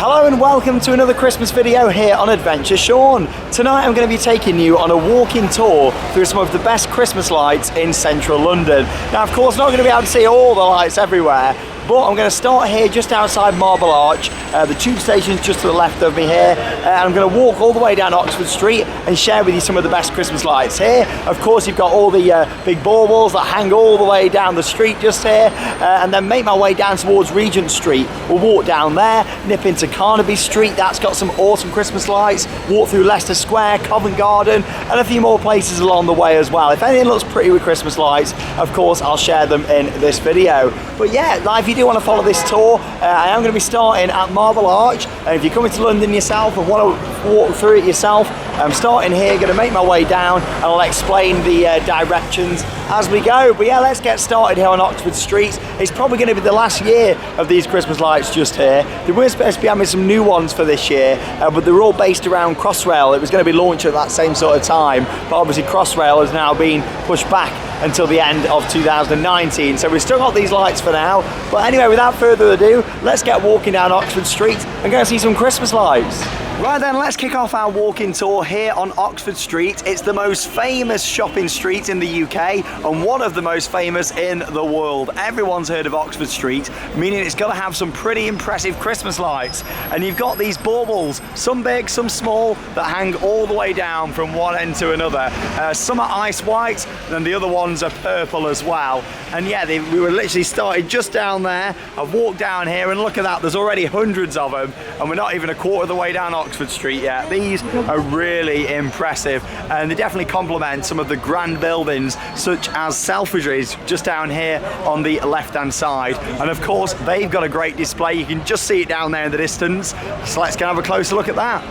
Hello and welcome to another Christmas video here on Adventure Sean. Tonight I'm going to be taking you on a walking tour through some of the best Christmas lights in central London. Now of course not going to be able to see all the lights everywhere, but I'm going to start here just outside Marble Arch. The tube station's just to the left of me here, and I'm going to walk all the way down Oxford Street and share with you some of the best Christmas lights here. Of course you've got all the big baubles that hang all the way down the street just here, and then make my way down towards Regent Street. We'll walk down there, nip into Carnaby Street, that's got some awesome Christmas lights, walk through Leicester Square, Covent Garden, and a few more places along the way as well. If anything looks pretty with Christmas lights, of course I'll share them in this video. But yeah, if you do want to follow this tour, I am going to be starting at Marble Arch, and if you're coming to London yourself and want to walk through it yourself, I'm starting here, going to make my way down, and I'll explain the directions as we go. But yeah, let's get started here on Oxford Street. It's probably going to be the last year of these Christmas lights just here. They were supposed to be having some new ones for this year, but they're all based around Crossrail. It was going to be launched at that same sort of time, but obviously Crossrail has now been pushed back until the end of 2019. So we've still got these lights for now. But anyway, without further ado, let's get walking down Oxford Street and go and see some Christmas lights. Right then, let's kick off our walking tour here on Oxford Street. It's the most famous shopping street in the UK and one of the most famous in the world. Everyone's heard of Oxford Street, meaning it's got to have some pretty impressive Christmas lights. And you've got these baubles, some big, some small, that hang all the way down from one end to another. Some are ice white and the other ones are purple as well. And yeah, we were literally started just down there. I've walked down here and look at that, there's already hundreds of them, and we're not even a quarter of the way down Oxford Street yet. These are really impressive, and they definitely complement some of the grand buildings such as Selfridges just down here on the left hand side. And of course they've got a great display, you can just see it down there in the distance, so let's go have a closer look at that.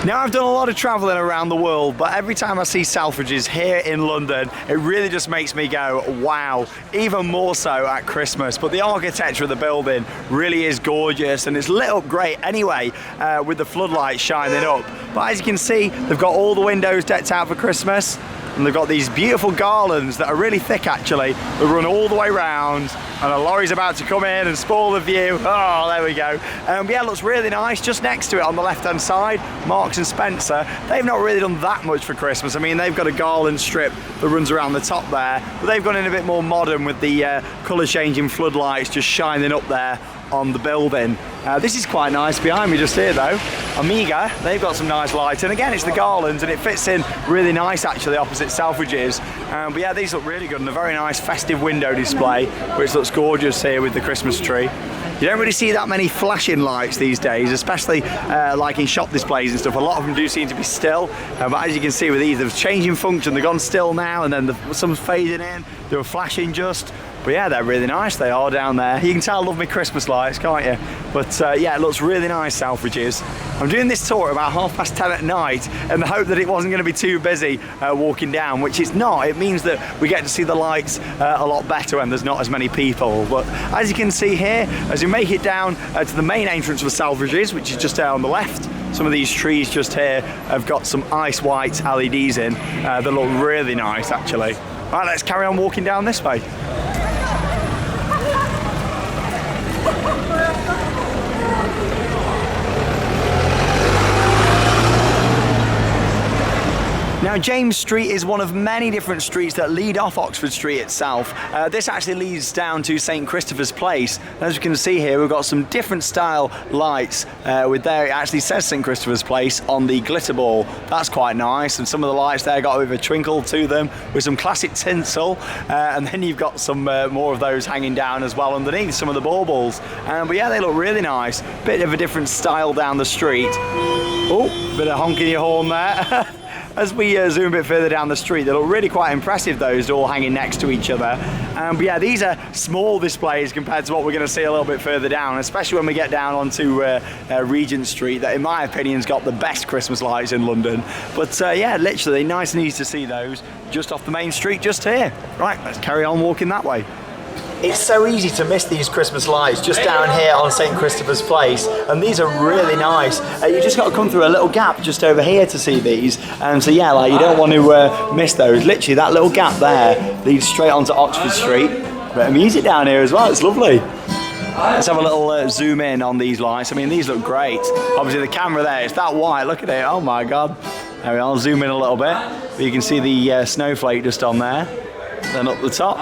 Now I've done a lot of travelling around the world, but every time I see Selfridges here in London, it really just makes me go, wow, even more so at Christmas. But the architecture of the building really is gorgeous, and it's lit up great anyway, with the floodlights shining up. But as you can see, they've got all the windows decked out for Christmas, and they've got these beautiful garlands that are really thick actually, that run all the way round, and a lorry's about to come in and spoil the view. Oh, there we go. Yeah, it looks really nice. Just next to it on the left hand side, Marks and Spencer. They've not really done that much for Christmas. I mean, they've got a garland strip that runs around the top there, but they've gone in a bit more modern with the colour changing floodlights just shining up there on the building. This is quite nice behind me just here though. Amiga, they've got some nice lights, and again it's the garlands, and it fits in really nice actually opposite Selfridges. But yeah, these look really good, and a very nice festive window display which looks gorgeous here with the Christmas tree. You don't really see that many flashing lights these days, especially like in shop displays and stuff. A lot of them do seem to be still, but as you can see with these, they're changing function. They've gone still now, and then some's fading in, they were flashing just. But yeah, they're really nice, they are down there. You can tell I love my Christmas lights, can't you? But yeah, it looks really nice, Selfridges. I'm doing this tour at about 10:30 at night in the hope that it wasn't going to be too busy walking down, which it's not. It means that we get to see the lights a lot better when there's not as many people. But as you can see here, as you make it down to the main entrance of the Selfridges, which is just down on the left, some of these trees just here have got some ice white LEDs in that look really nice actually. Right, let's carry on walking down this way. Now James Street is one of many different streets that lead off Oxford Street itself. This actually leads down to St Christopher's Place. As you can see here, we've got some different style lights with there it actually says St Christopher's Place on the glitter ball. That's quite nice, and some of the lights there got a bit of a twinkle to them with some classic tinsel, and then you've got some more of those hanging down as well underneath some of the baubles. But yeah, they look really nice. Bit of a different style down the street. Oh, bit of honking your horn there. As we zoom a bit further down the street, they look really quite impressive, those all hanging next to each other. But yeah, these are small displays compared to what we're going to see a little bit further down, especially when we get down onto Regent Street, that in my opinion has got the best Christmas lights in London. But yeah, literally nice and easy to see those just off the main street just here. Right, let's carry on walking that way. It's so easy to miss these Christmas lights just down here on St Christopher's Place, and these are really nice. You just got to come through a little gap just over here to see these, and so yeah, like you don't want to miss those. Literally that little gap there leads straight onto Oxford Street. Bit of music down here as well, it's lovely. Let's have a little zoom in on these lights. I mean, these look great. Obviously the camera there, it's that white, look at it, oh my God. There we are, I'll zoom in a little bit. But you can see the snowflake just on there. Then up the top.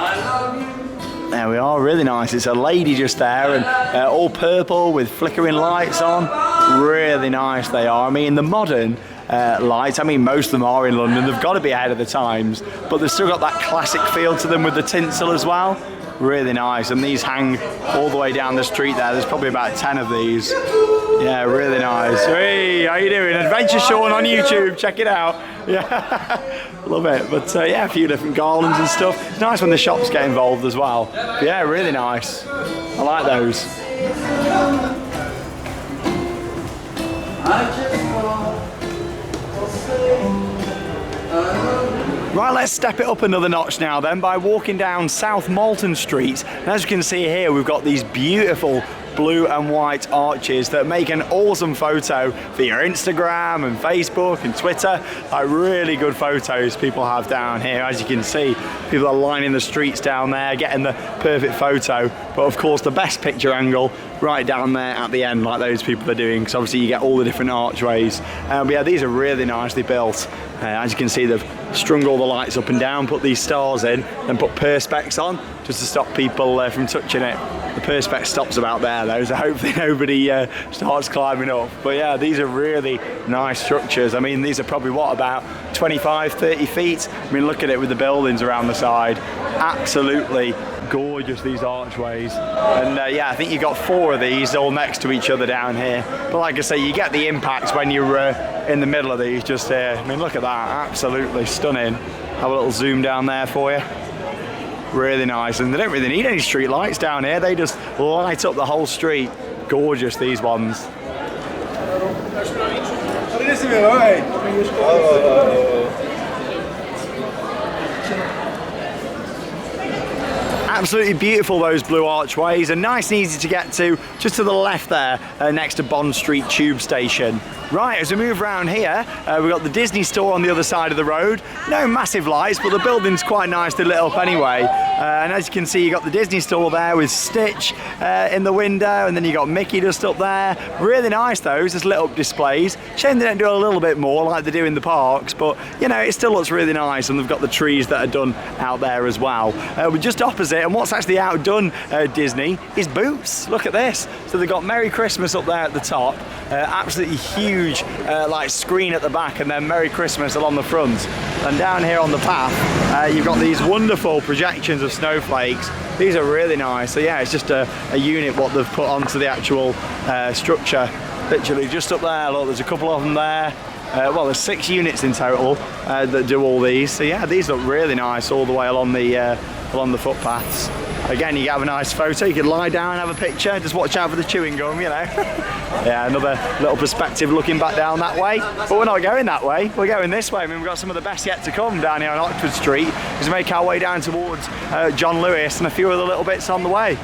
There we are, really nice. It's a lady just there, and all purple with flickering lights on. Really nice they are. I mean, the modern lights, I mean, most of them are in London. They've got to be ahead of the times, but they've still got that classic feel to them with the tinsel as well. Really nice, and these hang all the way down the street there. There's probably about 10 of these. Yeah, really nice. Hey, how you doing? Adventure Sean on YouTube, check it out. Yeah, love it. But yeah, a few different garlands and stuff. It's nice when the shops get involved as well. But yeah, really nice. I like those. Right, let's step it up another notch now then by walking down South Malton Street. And as you can see here, we've got these beautiful blue and white arches that make an awesome photo for your Instagram and Facebook and Twitter. Like, really good photos people have down here. As you can see, people are lining the streets down there, getting the perfect photo. But of course, the best picture angle right down there at the end, like those people are doing, because obviously you get all the different archways. But yeah, these are really nicely built. As you can see, they've strung all the lights up and down, put these stars in, and put perspex on just to stop people from touching it. The perspex stops about there though, so hopefully nobody starts climbing up. But yeah, these are really nice structures. I mean, these are probably what, about 25, 30 feet? I mean, look at it with the buildings around the side. Absolutely gorgeous, these archways. And yeah, I think you've got 4 of these all next to each other down here. But like I say, you get the impact when you're in the middle of these just here. I mean, look at that, absolutely stunning. Have a little zoom down there for you. Really nice, and they don't really need any street lights down here. They just light up the whole street. Gorgeous, these ones. Absolutely beautiful, those blue archways, and nice and easy to get to, just to the left there, next to Bond Street Tube Station. Right, as we move around here, we've got the Disney store on the other side of the road. No massive lights, but the building's quite nicely lit up anyway. And as you can see, you've got the Disney store there with Stitch in the window, and then you've got Mickey just up there. Really nice, those, just lit up displays. Shame they don't do a little bit more like they do in the parks, but you know, it still looks really nice, and they've got the trees that are done out there as well. We're just opposite, and what's actually outdone Disney is Boots. Look at this. So they've got Merry Christmas up there at the top, absolutely huge like screen at the back, and then Merry Christmas along the front. And down here on the path, you've got these wonderful projections of snowflakes. These are really nice. So yeah, it's just a unit what they've put onto the actual structure. Literally just up there, look, there's a couple of them there. Well, there's 6 units in total that do all these. So yeah, these look really nice all the way along the footpaths. Again, you can have a nice photo. You can lie down and have a picture. Just watch out for the chewing gum, you know. Yeah, another little perspective looking back down that way. But we're not going that way. We're going this way. I mean, we've got some of the best yet to come down here on Oxford Street as we make our way down towards John Lewis and a few other little bits on the way.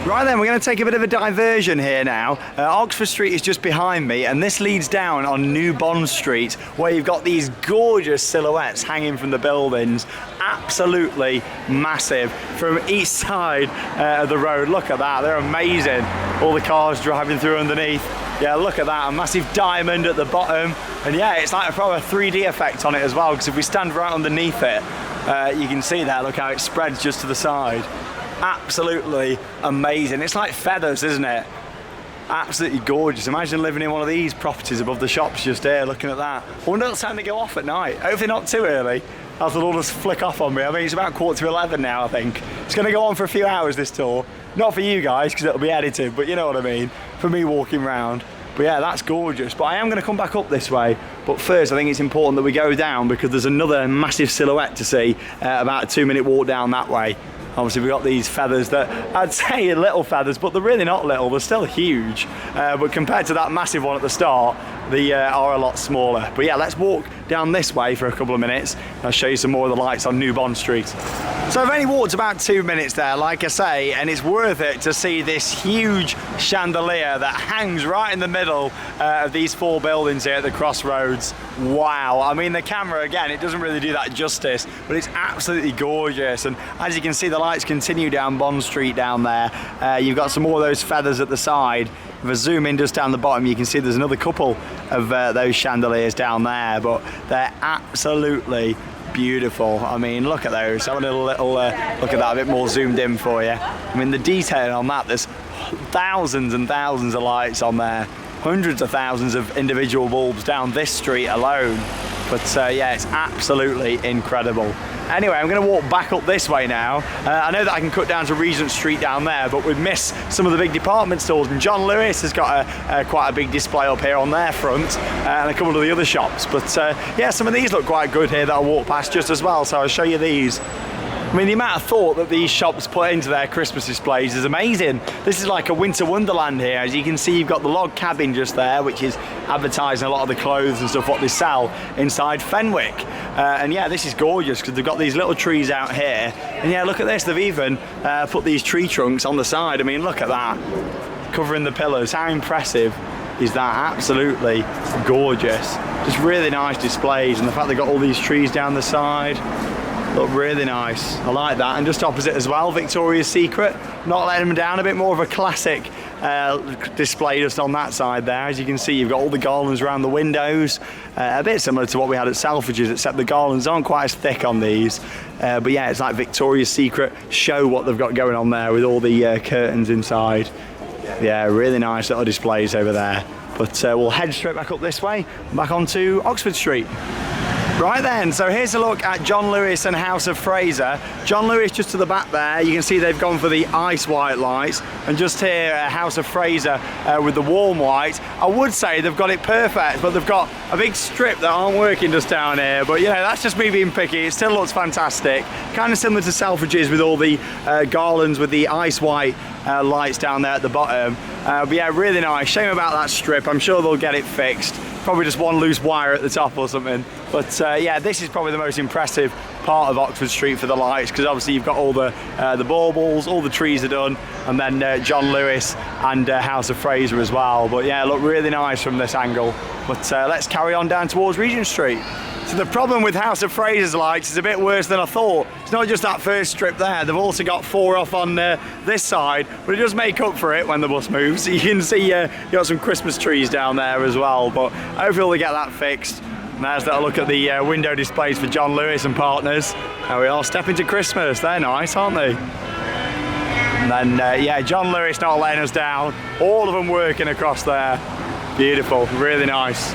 Right then, we're going to take a bit of a diversion here now. Oxford Street is just behind me, and this leads down on New Bond Street, where you've got these gorgeous silhouettes hanging from the buildings. Absolutely massive from each side of the road. Look at that, they're amazing. All the cars driving through underneath. Yeah, look at that, a massive diamond at the bottom. And yeah, it's like a proper 3D effect on it as well, because if we stand right underneath it, you can see there, look how it spreads just to the side. Absolutely amazing. It's like feathers, isn't it? Absolutely gorgeous. Imagine living in one of these properties above the shops just here, looking at that. I wonder what time they go off at night. Hopefully not too early, else they'll all just flick off on me. I mean, it's about 11:15 now, I think. It's going to go on for a few hours, this tour. Not for you guys, because it'll be edited, but you know what I mean. For me walking round. But yeah, that's gorgeous. But I am going to come back up this way. But first, I think it's important that we go down, because there's another massive silhouette to see about a 2-minute walk down that way. Obviously we've got these feathers that I'd say are little feathers, but they're really not little, they're still huge. But compared to that massive one at the start, they are a lot smaller. But yeah, let's walk down this way for a couple of minutes. I'll show you some more of the lights on New Bond Street. So I've only walked about 2 minutes there, like I say, and it's worth it to see this huge chandelier that hangs right in the middle of these 4 buildings here at the crossroads. Wow, I mean the camera, again, it doesn't really do that justice, but it's absolutely gorgeous. And as you can see, the lights continue down Bond Street down there. You've got some more of those feathers at the side. If I zoom in just down the bottom, you can see there's another couple of those chandeliers down there, but they're absolutely beautiful. I mean, look at those. Have a little look at that a bit more zoomed in for you. I mean, the detail on that, there's thousands and thousands of lights on there, hundreds of thousands of individual bulbs down this street alone. But yeah, it's absolutely incredible. Anyway, I'm going to walk back up this way now. I know that I can cut down to Regent Street down there, but we've missed some of the big department stores, and John Lewis has got quite a big display up here on their front, and a couple of the other shops. But yeah, some of these look quite good here that I'll walk past just as well, so I'll show you these. I mean, the amount of thought that these shops put into their Christmas displays is amazing. This is like a winter wonderland here. As you can see, you've got the log cabin just there, which is advertising a lot of the clothes and stuff what they sell inside Fenwick. And yeah, this is gorgeous because they've got these little trees out here. And yeah, look at this. They've even put these tree trunks on the side. I mean, look at that, covering the pillars. How impressive is that? Absolutely gorgeous. Just really nice displays, and the fact they've got all these trees down the side look really nice. I like that. And just opposite as well, Victoria's Secret, not letting them down, a bit more of a classic display just on that side there. As you can see, you've got all the garlands around the windows, a bit similar to what we had at Selfridges, except the garlands aren't quite as thick on these. But yeah, it's like Victoria's Secret show what they've got going on there with all the curtains inside. Yeah, really nice little displays over there. But we'll head straight back up this way, back onto Oxford Street. Right then, so here's a look at John Lewis and House of Fraser. John Lewis just to the back there, you can see they've gone for the ice white lights, and just here House of Fraser with the warm white. I would say they've got it perfect, but they've got a big strip that aren't working just down here, but you know, that's just me being picky. It still looks fantastic, kind of similar to Selfridges with all the garlands with the ice white lights down there at the bottom. But yeah, really nice. Shame about that strip. I'm sure they'll get it fixed. Probably just one loose wire at the top or something. But yeah, this is probably the most impressive part of Oxford Street for the lights, because obviously you've got all the baubles, all the trees are done, and then John Lewis and House of Fraser as well. But yeah, look really nice from this angle. But let's carry on down towards Regent Street. So the problem with House of Fraser's lights is a bit worse than I thought. It's not just that first strip there, they've also got 4 off on this side, but it does make up for it when the bus moves. So you can see you've got some Christmas trees down there as well, but hopefully they'll get that fixed. And there's that look at the window displays for John Lewis and partners. There we are, step into Christmas. They're nice, aren't they? And then, yeah, John Lewis not letting us down. All of them working across there. Beautiful, really nice.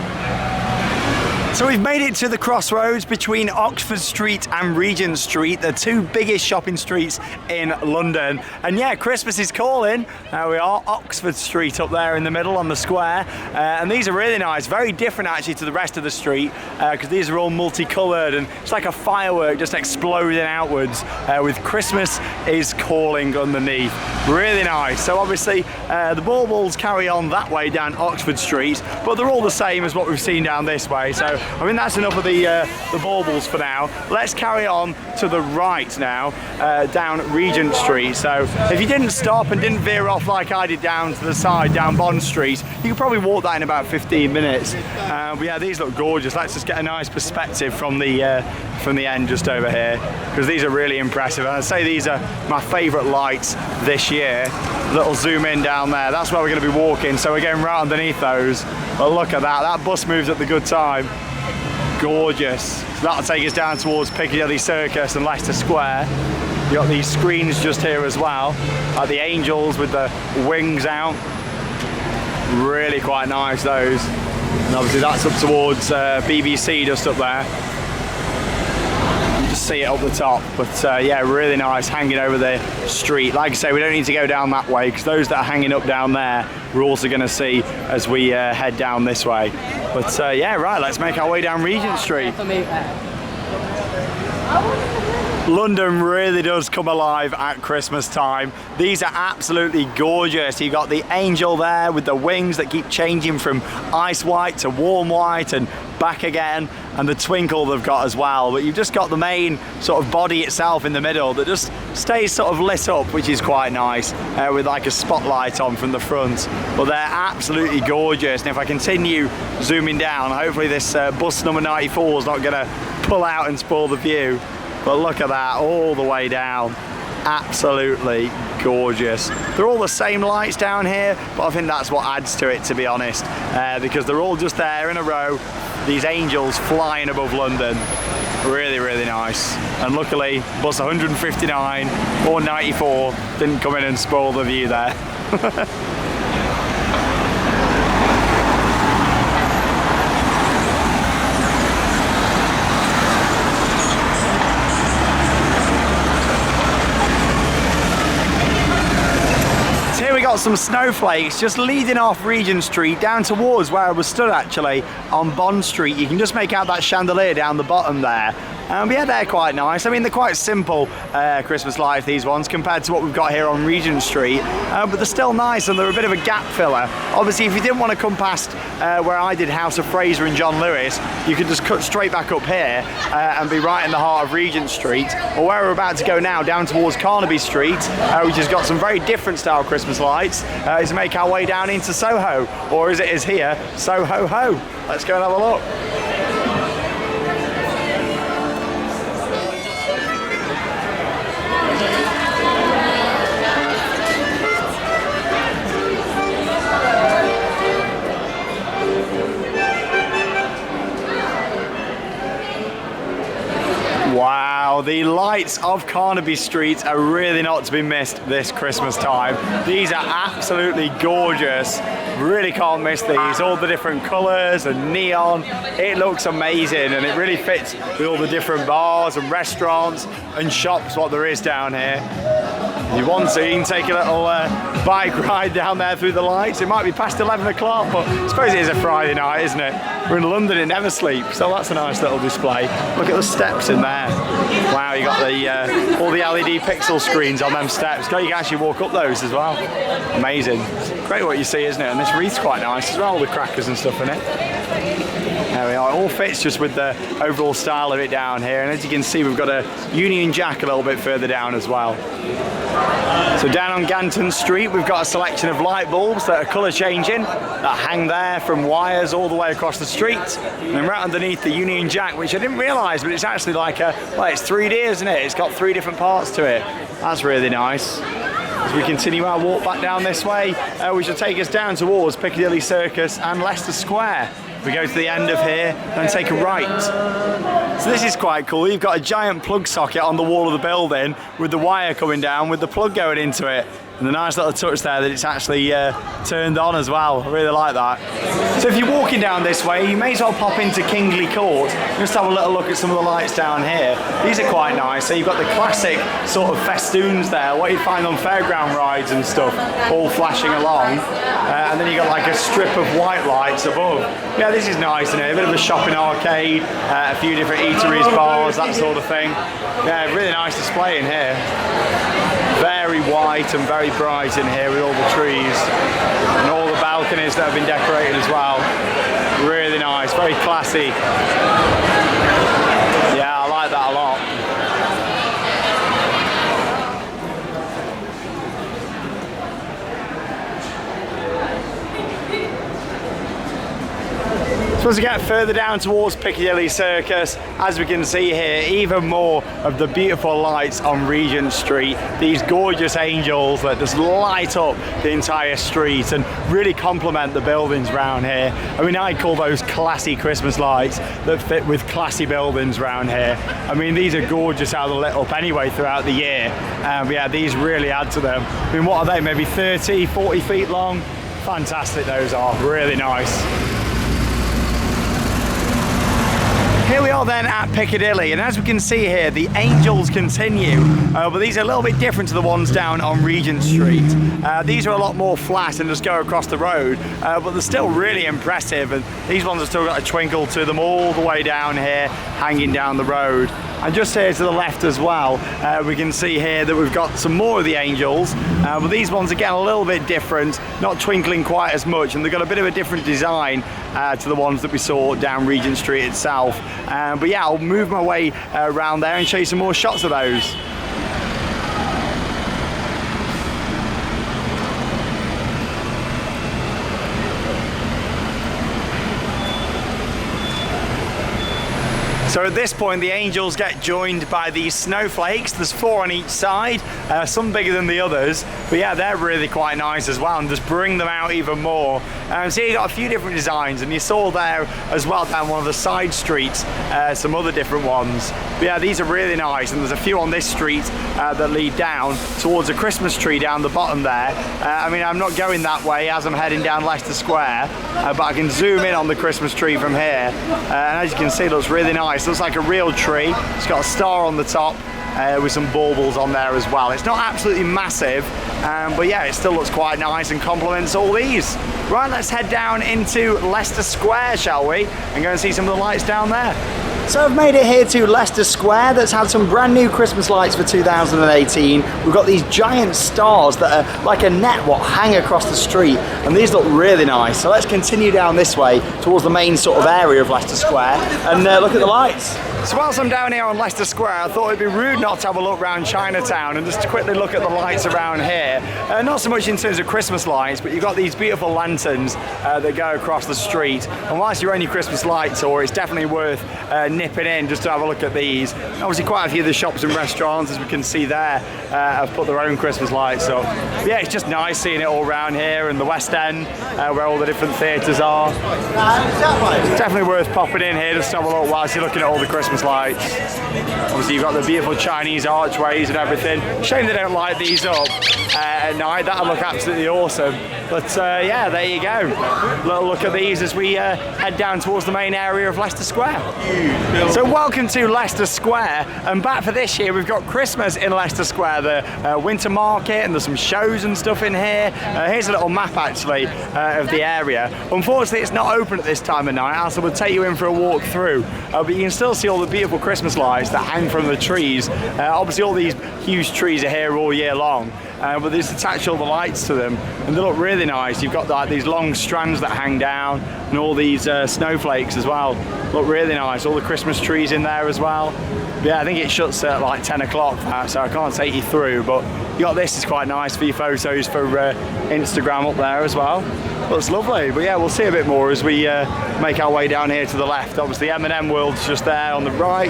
So we've made it to the crossroads between Oxford Street and Regent Street, the 2 biggest shopping streets in London. And yeah, Christmas is calling. There we are, Oxford Street up there in the middle on the square. And these are really nice, very different actually to the rest of the street, because these are all multicoloured, and it's like a firework just exploding outwards with Christmas is calling underneath. Really nice. So obviously the baubles carry on that way down Oxford Street, but they're all the same as what we've seen down this way. So I mean, that's enough of the baubles for now. Let's carry on to the right now, down Regent Street. So if you didn't stop and didn't veer off like I did down to the side, down Bond Street, you could probably walk that in about 15 minutes. But yeah, these look gorgeous. Let's just get a nice perspective from the end just over here, because these are really impressive. And I'd say these are my favourite lights this year. Little zoom in down there. That's where we're going to be walking. So we're getting right underneath those. But look at that. That bus moves at the good time. Gorgeous. So that'll take us down towards Piccadilly Circus and Leicester Square. You got these screens just here as well, like the angels with the wings out. Really quite nice, those. And obviously that's up towards BBC just up there. You just see it up the top, but yeah, really nice, hanging over the street. Like I say, we don't need to go down that way, because those that are hanging up down there we're also going to see as we head down this way. But yeah, right, let's make our way down Regent Street. London really does come alive at Christmas time. These are absolutely gorgeous. You've got the angel there with the wings that keep changing from ice white to warm white and back again, and the twinkle they've got as well. But you've just got the main sort of body itself in the middle that just stays sort of lit up, which is quite nice, with like a spotlight on from the front. But they're absolutely gorgeous. And if I continue zooming down, hopefully this bus number 94 is not going to pull out and spoil the view. But look at that, all the way down. Absolutely gorgeous. They're all the same lights down here, but I think that's what adds to it, to be honest, because they're all just there in a row, these angels flying above London. Really, really nice. And luckily, bus 159 or 94 didn't come in and spoil the view there. Here we got some snowflakes just leading off Regent Street down towards where I was stood actually on Bond Street. You can just make out that chandelier down the bottom there. But yeah, they're quite nice. I mean, they're quite simple Christmas lights, these ones, compared to what we've got here on Regent Street. But they're still nice, and they're a bit of a gap filler. Obviously, if you didn't want to come past where I did House of Fraser and John Lewis, you could just cut straight back up here and be right in the heart of Regent Street. Or where we're about to go now, down towards Carnaby Street, which has got some very different style Christmas lights, is to make our way down into Soho, or as it is here, Soho-ho. Let's go and have a look. Wow, the lights of Carnaby Street are really not to be missed this Christmas time. These are absolutely gorgeous. Really can't miss these. All the different colours and neon. It looks amazing, and it really fits with all the different bars and restaurants and shops what there is down here. If you want to, you can take a little bike ride down there through the lights. It might be past 11 o'clock, but I suppose it is a Friday night, isn't it? We're in London, it never sleeps, so that's a nice little display. Look at the steps in there. Wow, you got the all the LED pixel screens on them steps. You can actually walk up those as well. Amazing. Great what you see, isn't it? And this wreath's quite nice as well, with crackers and stuff in it. There we are. It all fits just with the overall style of it down here. And as you can see, we've got a Union Jack a little bit further down as well. So down on Ganton Street, we've got a selection of light bulbs that are colour changing, that hang there from wires all the way across the street. And then right underneath the Union Jack, which I didn't realise, but it's actually like a, well, it's 3D, isn't it? It's got 3 different parts to it. That's really nice. As we continue our walk back down this way, we shall take us down towards Piccadilly Circus and Leicester Square. We go to the end of here and take a right. So this is quite cool. You've got a giant plug socket on the wall of the building with the wire coming down with the plug going into it. And the nice little touch there that it's actually turned on as well. I really like that. So if you're walking down this way, you may as well pop into Kingly Court. Just have a little look at some of the lights down here. These are quite nice. So you've got the classic sort of festoons there, what you'd find on fairground rides and stuff, all flashing along. And then you've got like a strip of white lights above. Yeah, this is nice, isn't it? A bit of a shopping arcade, a few different eateries, bars, that sort of thing. Yeah, really nice display in here. Very white and very bright in here with all the trees and all the balconies that have been decorated as well. Really nice, very classy. Yeah, I like that a lot. So as we get further down towards Piccadilly Circus, as we can see here, even more of the beautiful lights on Regent Street. These gorgeous angels that just light up the entire street and really complement the buildings around here. I mean, I call those classy Christmas lights that fit with classy buildings around here. I mean, these are gorgeous how they're lit up anyway throughout the year. But yeah, these really add to them. I mean, what are they, maybe 30, 40 feet long? Fantastic those are, really nice. Here we are then at Piccadilly, and as we can see here, the angels continue, but these are a little bit different to the ones down on Regent Street. These are a lot more flat and just go across the road, but they're still really impressive, and these ones have still got a twinkle to them all the way down here, hanging down the road. And just here to the left as well, we can see here that we've got some more of the angels, but these ones again a little bit different, not twinkling quite as much, and they've got a bit of a different design to the ones that we saw down Regent Street itself. But yeah, I'll move my way around there and show you some more shots of those. So at this point, the angels get joined by these snowflakes. There's 4 on each side, some bigger than the others. But yeah, they're really quite nice as well, and just bring them out even more. So you got a few different designs, and you saw there as well down one of the side streets, some other different ones. But yeah, these are really nice, and there's a few on this street that lead down towards a Christmas tree down the bottom there. I mean, I'm not going that way as I'm heading down Leicester Square, but I can zoom in on the Christmas tree from here. And as you can see, it looks really nice. Looks like a real tree. It's got a star on the top with some baubles on there as well. It's not absolutely massive, but yeah, it still looks quite nice and complements all these. Right, let's head down into Leicester Square, shall we? And go and see some of the lights down there. So I've made it here to Leicester Square that's had some brand new Christmas lights for 2018. We've got these giant stars that are like a net what hang across the street, and these look really nice. So let's continue down this way towards the main sort of area of Leicester Square and look at the lights. So whilst I'm down here on Leicester Square, I thought it'd be rude not to have a look around Chinatown and just to quickly look at the lights around here. Not so much in terms of Christmas lights, but you've got these beautiful lanterns that go across the street. And whilst you're on your Christmas light tour, it's definitely worth nipping in just to have a look at these. Obviously quite a few of the shops and restaurants, as we can see there, have put their own Christmas lights up. But yeah, it's just nice seeing it all around here in the West End, where all the different theatres are. It's definitely worth popping in here just to have a look whilst you're looking at all the Christmas lights. Obviously you've got the beautiful Chinese archways and everything. Shame they don't light these up at night. That'll look absolutely awesome. But yeah, there you go. Little look at these as we head down towards the main area of Leicester Square. So welcome to Leicester Square, and back for this year we've got Christmas in Leicester Square, the winter market, and there's some shows and stuff in here. Here's a little map actually of the area. Unfortunately it's not open at this time of night, else I would take you in for a walk through, but you can still see all the beautiful Christmas lights that hang from the trees. Obviously all these huge trees are here all year long, but they just attach all the lights to them and they look really nice. You've got like these long strands that hang down and all these snowflakes as well. Look really nice. All the Christmas trees in there as well. But yeah, I think it shuts at like 10 o'clock, so I can't take you through, but you got this is quite nice for your photos for Instagram up there as well. Looks lovely. But yeah, we'll see a bit more as we make our way down here to the left. Obviously M&M World's just there on the right.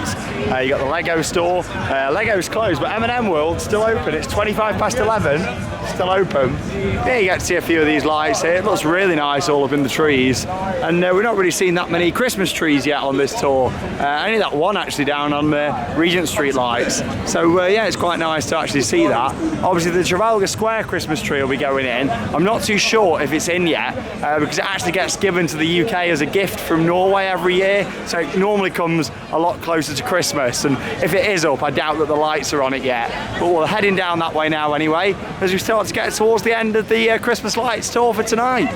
You got the Lego store. Lego's closed, but M&M World's still open. It's 11, still open. Yeah, you get to see a few of these lights here. It looks really nice all up in the trees. And we've not really seen that many Christmas trees yet on this tour. Only that one actually down on Regent Street lights. So yeah, it's quite nice to actually see that. Obviously the Trafalgar Square Christmas tree will be going in. I'm not too sure if it's in yet, because it actually gets given to the UK as a gift from Norway every year. So it normally comes a lot closer to Christmas. And if it is up, I doubt that the lights are on it yet. But we're heading down that way now anyway, as we start to get towards the end of the Christmas lights tour for tonight.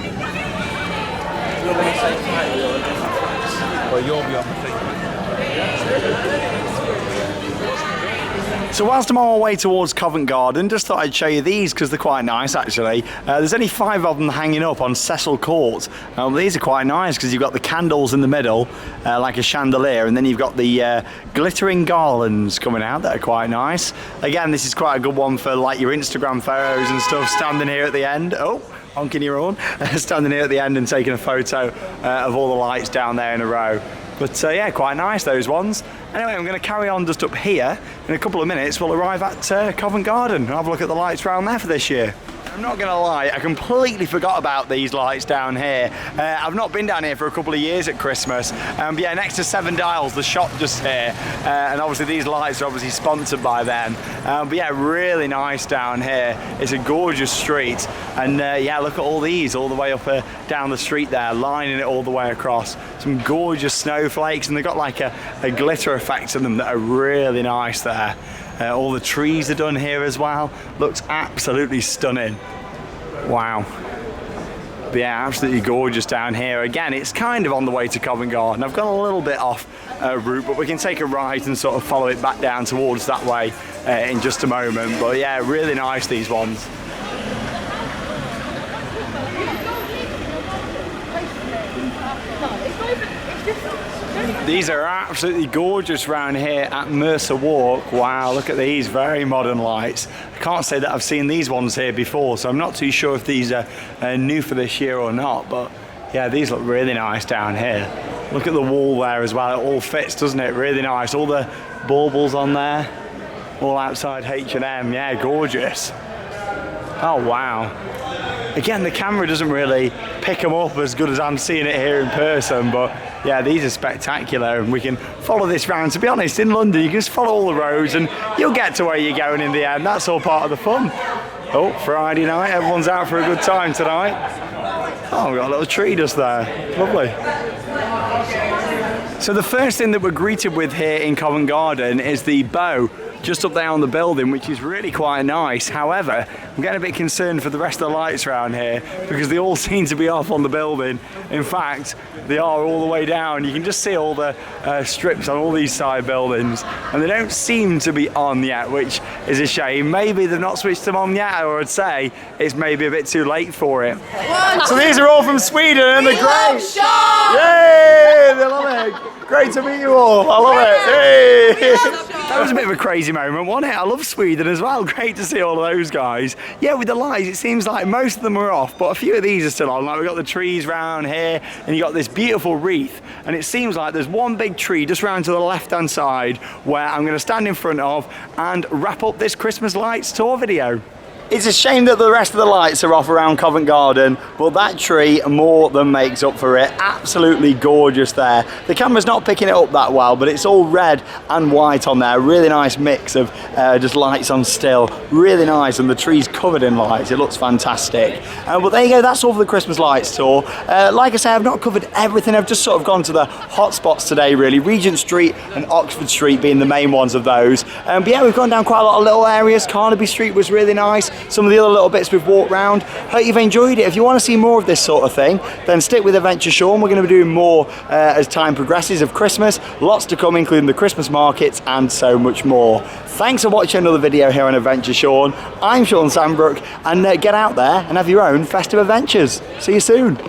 Well, you'll be on the thing. So whilst I'm on my way towards Covent Garden, just thought I'd show you these because they're quite nice actually. There's only 5 of them hanging up on Cecil Court. These are quite nice because you've got the candles in the middle, like a chandelier, and then you've got the glittering garlands coming out that are quite nice. Again, this is quite a good one for like your Instagram photos and stuff, standing here at the end. Oh, honking your horn. Standing here at the end and taking a photo of all the lights down there in a row. But yeah, quite nice those ones. Anyway, I'm going to carry on just up here. In a couple of minutes we'll arrive at Covent Garden and have a look at the lights around there for this year. I'm not going to lie, I completely forgot about these lights down here. I've not been down here for a couple of years at Christmas. But yeah, next to Seven Dials, the shop just here. And obviously these lights are obviously sponsored by them. But yeah, really nice down here. It's a gorgeous street. And yeah, look at all these all the way up down the street there, lining it all the way across. Some gorgeous snowflakes, and they've got like a glitter effect to them that are really nice there. All the trees are done here as well. Looks absolutely stunning. Wow. But yeah, absolutely gorgeous down here. Again, it's kind of on the way to Covent Garden. I've gone a little bit off route, but we can take a right and sort of follow it back down towards that way in just a moment. But yeah, really nice, these ones. These are absolutely gorgeous around here at Mercer Walk. Wow, look at these, very modern lights. I can't say that I've seen these ones here before, so I'm not too sure if these are new for this year or not, but yeah, these look really nice down here. Look at the wall there as well, it all fits, doesn't it? Really nice, all the baubles on there, all outside H&M, yeah, gorgeous. Oh wow. Again, the camera doesn't really pick them up as good as I'm seeing it here in person, but yeah, these are spectacular, and we can follow this round. To be honest, in London, you can just follow all the roads and you'll get to where you're going in the end. That's all part of the fun. Oh, Friday night, everyone's out for a good time tonight. Oh, we've got a little tree just there. Lovely. So the first thing that we're greeted with here in Covent Garden is the bow just up there on the building, which is really quite nice. However, I'm getting a bit concerned for the rest of the lights around here because they all seem to be off on the building. In fact, they are all the way down. You can just see all the strips on all these side buildings, and they don't seem to be on yet, which is a shame. Maybe they've not switched them on yet, or I'd say it's maybe a bit too late for it. So these are all from Sweden, and they're great. Yay! They love it. Great to meet you all. I love it. Hey! That was a bit of a crazy moment, wasn't it? I love Sweden as well. Great to see all of those guys. Yeah, with the lights, it seems like most of them are off, but a few of these are still on. Like we've got the trees round here, and you got this beautiful wreath, and it seems like there's one big tree just round to the left-hand side where I'm going to stand in front of and wrap up this Christmas lights tour video. It's a shame that the rest of the lights are off around Covent Garden, but that tree more than makes up for it. Absolutely gorgeous there. The camera's not picking it up that well, but it's all red and white on there. Really nice mix of just lights on still. Really nice, and the tree's covered in lights. It looks fantastic. But there you go, that's all for the Christmas lights tour. Like I say, I've not covered everything. I've just sort of gone to the hot spots today, really. Regent Street and Oxford Street being the main ones of those. But yeah, we've gone down quite a lot of little areas. Carnaby Street was really nice. Some of the other little bits we've walked around. Hope you've enjoyed it. If you want to see more of this sort of thing, then stick with Adventure Sean. We're going to be doing more as time progresses of Christmas. Lots to come, including the Christmas markets and so much more. Thanks for watching another video here on Adventure Sean. I'm Sean Sandbrook, and get out there and have your own festive adventures. See you soon.